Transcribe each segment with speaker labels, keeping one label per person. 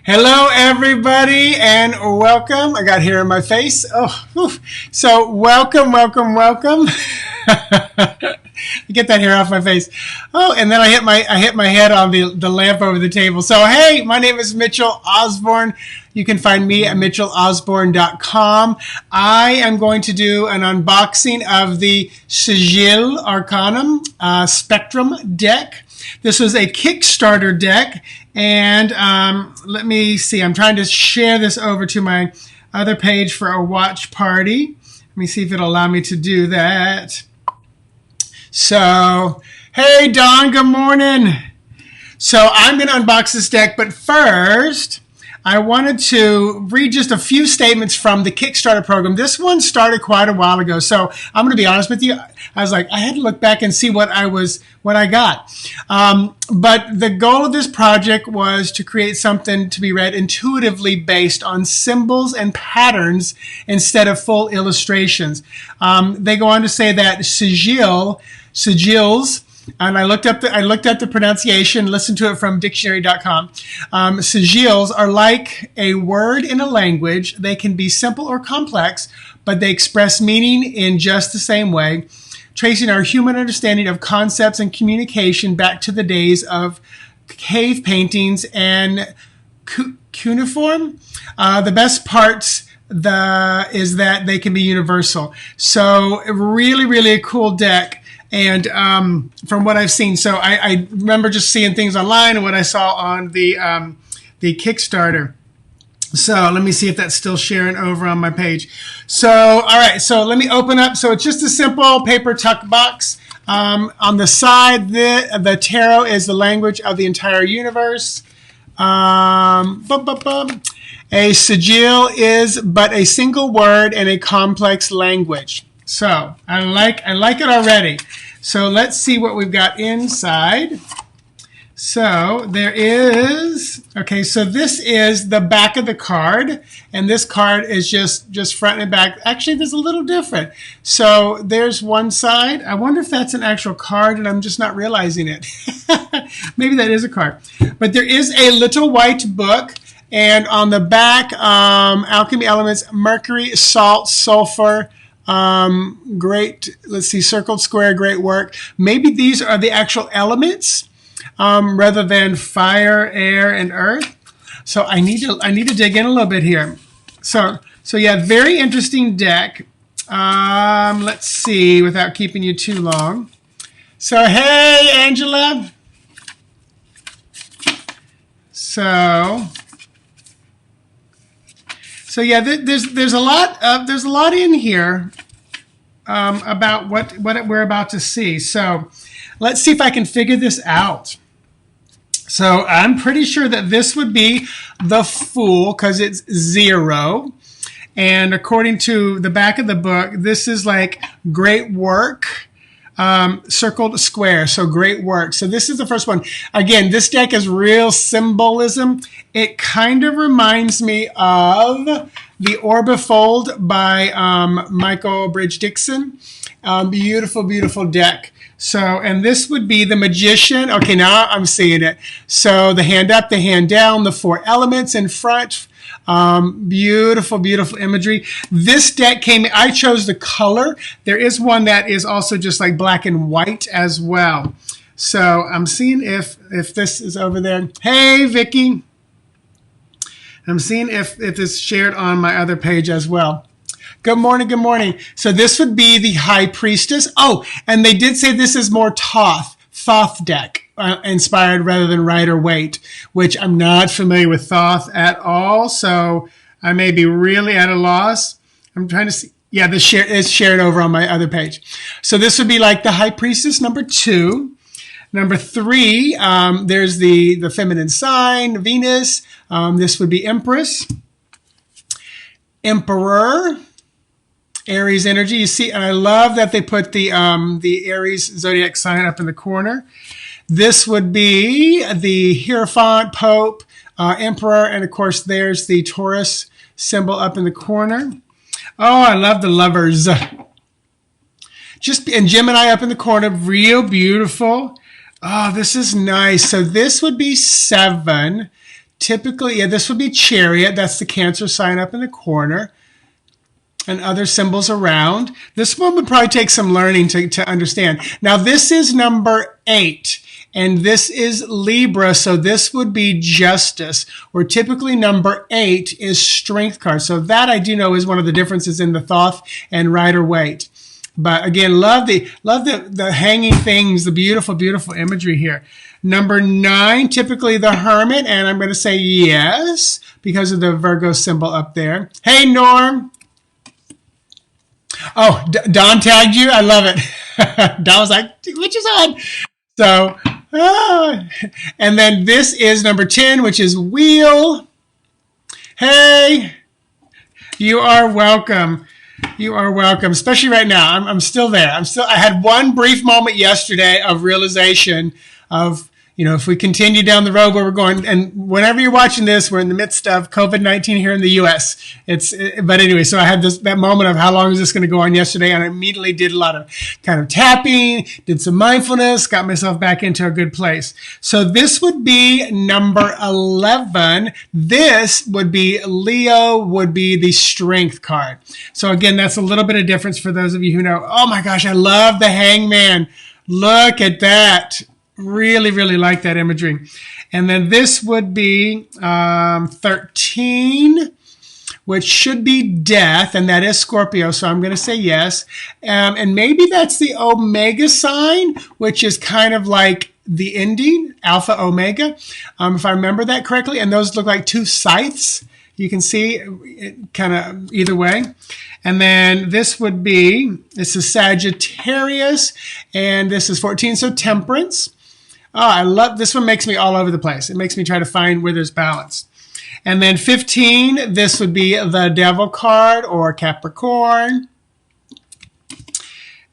Speaker 1: Hello, everybody, and welcome. I got hair in my face. Oh, whew. So welcome. Get that hair off my face. Oh, and then I hit my head on the lamp over the table. So hey, my name is Mitchell Osborn. You can find me at mitchellosborn.com. I am going to do an unboxing of the Sigil Arcanum Spectrum deck. This was a Kickstarter deck, and let me see. I'm trying to share this over to my other page for a watch party. Let me see if it'll allow me to do that. So, hey, Don, good morning. So I'm going to unbox this deck, but first, I wanted to read just a few statements from the Kickstarter program. This one started quite a while ago, so I'm going to be honest with you. I was like, I had to look back and see what I got. But the goal of this project was to create something to be read intuitively based on symbols and patterns instead of full illustrations. They go on to say that sigils, and I looked up the pronunciation, listened to it from dictionary.com. Sigils are like a word in a language. They can be simple or complex, but they express meaning in just the same way, tracing our human understanding of concepts and communication back to the days of cave paintings and cuneiform. The best parts is that they can be universal. So really a cool deck. And from what I've seen, so I remember just seeing things online and what I saw on the Kickstarter. So let me see if that's still sharing over on my page. So, all right, so let me open up. So it's just a simple paper tuck box. On the side, the tarot is the language of the entire universe. A sigil is but a single word in a complex language. So I like it already. So let's see what we've got inside. So there is, okay, so this is the back of the card, and this card is just front and back. Actually, there's a little different. So there's one side. I wonder if that's an actual card and I'm just not realizing it. Maybe that is a card. But there is a little white book, and on the back, alchemy elements, mercury, salt, sulfur, great, let's see, circled square, great work. Maybe these are the actual elements rather than fire, air, and earth. So I need to dig in a little bit here. So yeah, very interesting deck. Let's see, without keeping you too long. So hey, Angela. So yeah, there's a lot in here about what we're about to see. So let's see if I can figure this out. So I'm pretty sure that this would be the Fool because it's 0. And according to the back of the book, this is like great work. Circled square, so great work. So this is the first one. Again, this deck is real symbolism. It kind of reminds me of the Orbifold by Michael Bridge Dixon. Beautiful deck. So, and this would be the Magician. Okay, now I'm seeing it. So the hand up, the hand down, the 4 elements in front. Beautiful imagery. This deck I chose the color. There is one that is also just like black and white as well. So I'm seeing if this is over there. Hey, Vicky. I'm seeing if it's shared on my other page as well. Good morning. So this would be the High Priestess. Oh, and they did say this is more Thoth deck. Inspired rather than Rider-Waite, which I'm not familiar with Thoth at all, so I may be really at a loss. I'm trying to see. Yeah, this is shared over on my other page. So this would be like the High Priestess, number 2. Number 3, there's the feminine sign, Venus. This would be Empress. Emperor. Aries energy. You see, and I love that they put the Aries zodiac sign up in the corner. This would be the Hierophant, Pope, Emperor, and of course there's the Taurus symbol up in the corner. Oh, I love the Lovers. And Gemini up in the corner, real beautiful. Oh, this is nice. So this would be 7. Typically, yeah, this would be Chariot. That's the Cancer sign up in the corner. And other symbols around. This one would probably take some learning to understand. Now, this is number 8. And this is Libra, so this would be Justice, where typically number 8 is Strength card. So that I do know is one of the differences in the Thoth and Rider-Waite. But again, love the hanging things, the beautiful, beautiful imagery here. Number 9, typically the Hermit, and I'm going to say yes, because of the Virgo symbol up there. Hey, Norm. Oh, Don tagged you? I love it. Don was like, which is on? So, and then this is number 10, which is Wheel. Hey, you are welcome. You are welcome, especially right now. I'm still there. I had one brief moment yesterday of realization of, if we continue down the road where we're going, and whenever you're watching this, we're in the midst of COVID-19 here in the U.S. But anyway, so I had that moment of how long is this going to go on yesterday, and I immediately did a lot of kind of tapping, did some mindfulness, got myself back into a good place. So this would be number 11. This would be Leo, would be the Strength card. So again, that's a little bit of difference for those of you who know, oh my gosh, I love the Hangman. Look at that. Really, really like that imagery. And then this would be 13, which should be Death, and that is Scorpio, so I'm going to say yes. And maybe that's the Omega sign, which is kind of like the ending, Alpha Omega, if I remember that correctly. And those look like two scythes. You can see it kind of either way. And then this is Sagittarius, and this is 14, so Temperance. Oh, I love this one. Makes me all over the place. It makes me try to find where there's balance. And then 15, this would be the Devil card or Capricorn.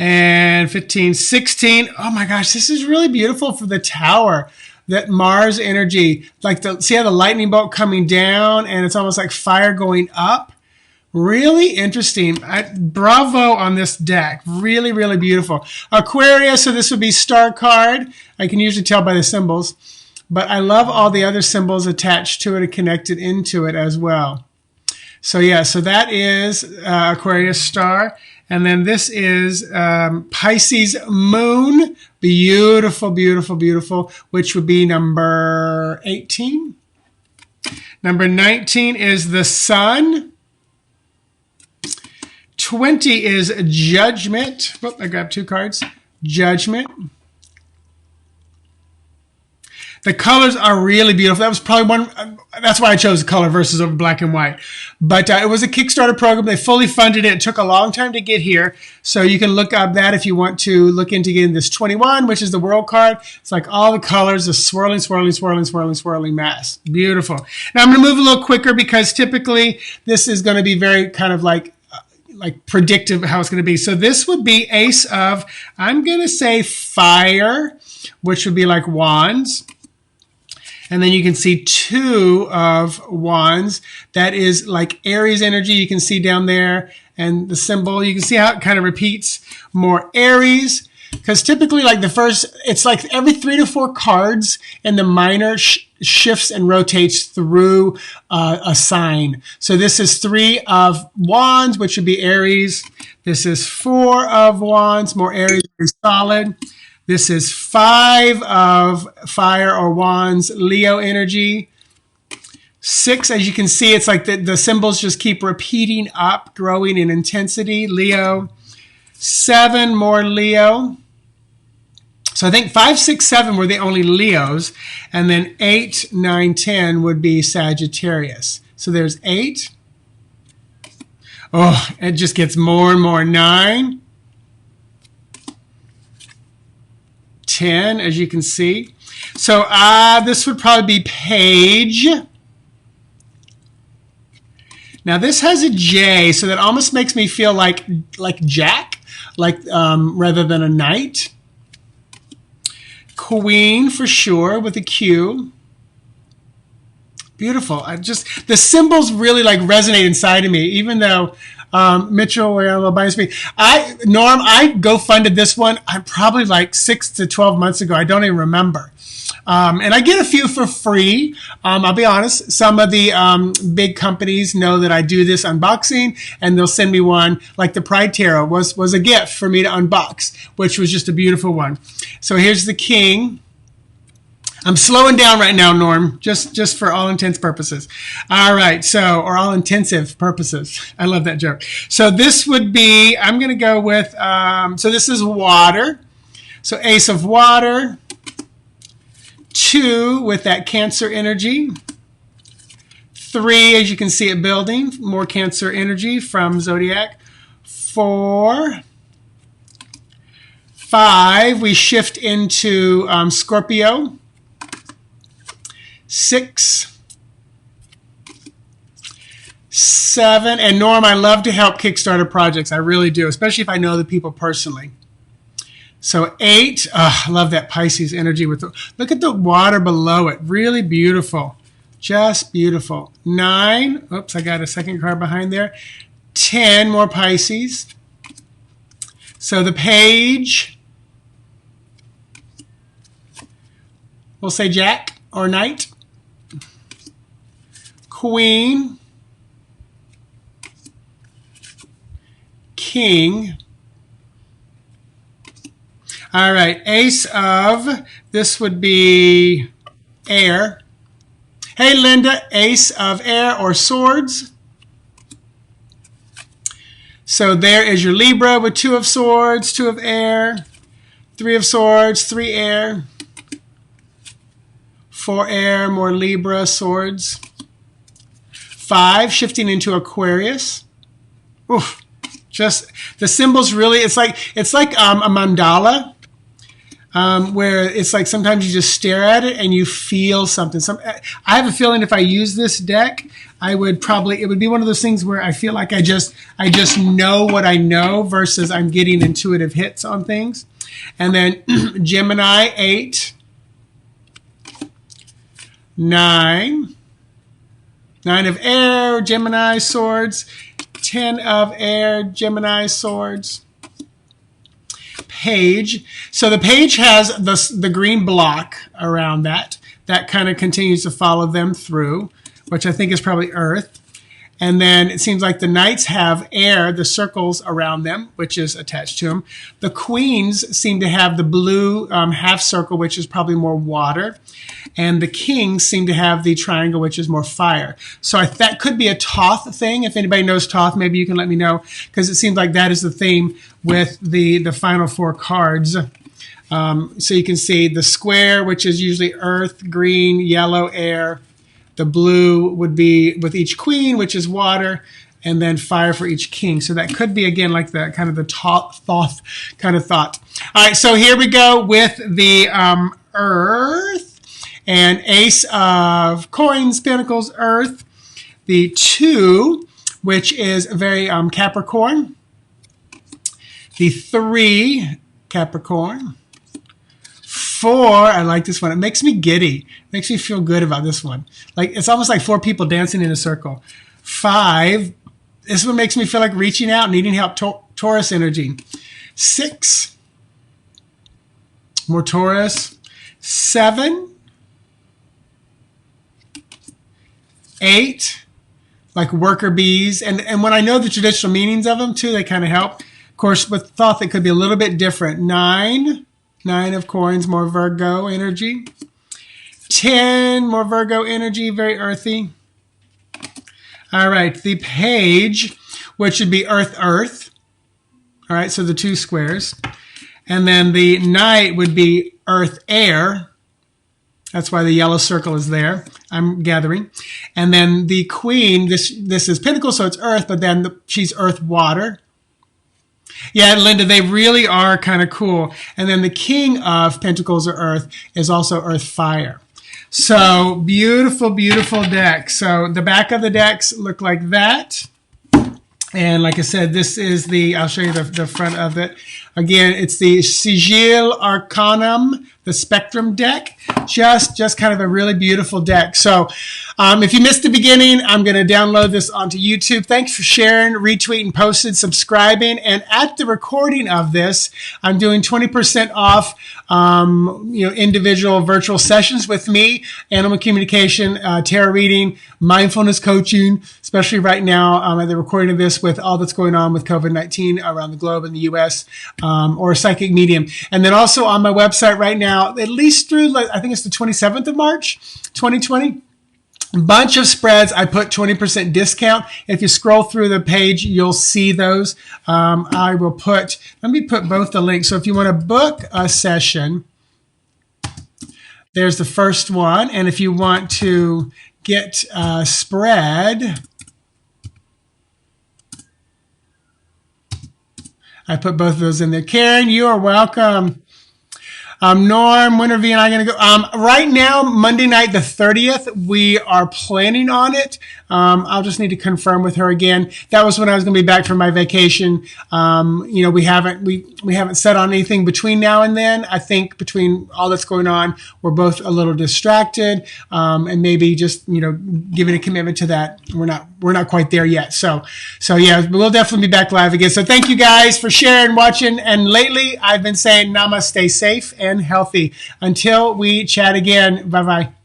Speaker 1: And 15, 16. Oh my gosh, this is really beautiful for the Tower. That Mars energy, see how the lightning bolt coming down and it's almost like fire going up. Really interesting. Bravo on this deck. Really, really beautiful. Aquarius, so this would be Star card. I can usually tell by the symbols. But I love all the other symbols attached to it and connected into it as well. So yeah, so that is Aquarius Star. And then this is Pisces Moon. Beautiful, beautiful, beautiful, which would be number 18. Number 19 is the Sun. 20 is Judgment. Oh, I grabbed two cards. Judgment. The colors are really beautiful. That was probably that's why I chose the color versus over black and white. But it was a Kickstarter program. They fully funded it. It took a long time to get here. So you can look up that if you want to look into getting this 21, which is the World card. It's like all the colors, a swirling, swirling, swirling, swirling, swirling mass. Beautiful. Now I'm going to move a little quicker because typically this is going to be very kind of like predictive how it's going to be. So this would be Ace of, I'm going to say Fire, which would be like Wands. And then you can see 2 of Wands. That is like Aries energy. You can see down there. And the symbol, you can see how it kind of repeats more Aries. Because typically like it's like every 3 to 4 cards and the minor shifts and rotates through a sign. So this is 3 of Wands, which would be Aries. This is 4 of Wands, more Aries, very solid. This is 5 of Fire or Wands, Leo energy. 6, as you can see, it's like the symbols just keep repeating up, growing in intensity, Leo. 7, more Leo. So I think 5, 6, 7 were the only Leos. And then 8, 9, 10 would be Sagittarius. So there's 8. Oh, it just gets more and more. 9. 10, as you can see. So this would probably be Page. Now this has a J, so that almost makes me feel like Jack, rather than a knight. Queen for sure with a Q. Beautiful. The symbols really resonate inside of me, even though Mitchell, we're a little biased me. Norm, I go funded this one. I'm probably 6 to 12 months ago. I don't even remember. And I get a few for free. I'll be honest, some of the big companies know that I do this unboxing, and they'll send me one. Like the Pride Tarot was a gift for me to unbox, which was just a beautiful one. So here's the King. I'm slowing down right now, Norm, just for all intents purposes. All right, so, or all intensive purposes. I love that joke. So this would be, I'm going to go with, so this is water. So Ace of Water. 2 with that Cancer energy. 3, as you can see it building, more Cancer energy from Zodiac. 4. 5, we shift into Scorpio. 6. 7, and Norm, I love to help Kickstarter projects. I really do, especially if I know the people personally. So 8, I love that Pisces energy. Look at the water below it. Really beautiful. Just beautiful. 9, oops, I got a second card behind there. 10, more Pisces. So the Page, we'll say Jack or Knight. Queen. King. All right, Ace of, this would be Air. Hey, Linda, Ace of Air or Swords. So there is your Libra with 2 of Swords, 2 of Air, 3 of Swords, 3 Air, 4 Air, more Libra, Swords. 5, shifting into Aquarius. Oof, just the symbols really, it's like a mandala. Where it's like sometimes you just stare at it and you feel something. I have a feeling if I use this deck, it would be one of those things where I feel like I just know what I know versus I'm getting intuitive hits on things. And then Gemini, 8, 9, 9 of Air, Gemini, Swords, 10 of Air, Gemini, Swords. Page. So the Page has the green block around that. That kind of continues to follow them through, which I think is probably Earth. And then it seems like the Knights have Air, the circles around them, which is attached to them. The Queens seem to have the blue half circle, which is probably more water. And the Kings seem to have the triangle, which is more fire. So that could be a Thoth thing. If anybody knows Thoth, maybe you can let me know, because it seems like that is the theme with the final 4 cards. So you can see the square, which is usually Earth, green, yellow, air. The blue would be with each queen, which is water, and then fire for each king. So that could be, again, like the kind of the Thoth kind of thought. All right, so here we go with the Earth. And Ace of Coins, Pentacles, Earth. The 2, which is very Capricorn. The 3, Capricorn. 4, I like this one. It makes me giddy. It makes me feel good about this one. Like it's almost like 4 people dancing in a circle. 5, this one makes me feel like reaching out, needing help. Taurus energy. 6, more Taurus. 7, 8, like worker bees. And when I know the traditional meanings of them too, they kind of help. Of course, with Thoth, it could be a little bit different. 9 of coins, more Virgo energy. 10, more Virgo energy, very earthy. All right, the Page, which would be Earth, Earth. All right, so the 2 squares. And then the Knight would be Earth, Air. That's why the yellow circle is there, I'm gathering. And then the Queen, this is Pentacles, so it's Earth, but then she's Earth, Water. Yeah, Linda, they really are kind of cool. And then the King of Pentacles or Earth is also Earth, Fire. So beautiful, beautiful deck. So the back of the decks look like that. And like I said, this is I'll show you the front of it. Again, it's the Sigil Arcanum, the Spectrum deck. Just kind of a really beautiful deck. So if you missed the beginning, I'm going to download this onto YouTube. Thanks for sharing, retweeting, posting, subscribing. And at the recording of this, I'm doing 20% off individual virtual sessions with me, animal communication, tarot reading, mindfulness coaching, especially right now at the recording of this with all that's going on with COVID-19 around the globe in the U.S., or a psychic medium. And then also on my website right now, at least through, I think it's the 27th of March, 2020, bunch of spreads. I put 20% discount. If you scroll through the page, you'll see those. Let me put both the links. So if you want to book a session, there's the first one. And if you want to get a spread, I put both of those in there. Karen, you are welcome. Norm, when are V and I going to go? Right now, Monday night, the 30th, we are planning on it. I'll just need to confirm with her again. That was when I was going to be back from my vacation. We haven't set on anything between now and then. I think between all that's going on, we're both a little distracted, and maybe just, giving a commitment to that. We're not quite there yet. So yeah, we'll definitely be back live again. So thank you guys for sharing, watching. And lately I've been saying namaste, safe and healthy. Until we chat again. Bye-bye.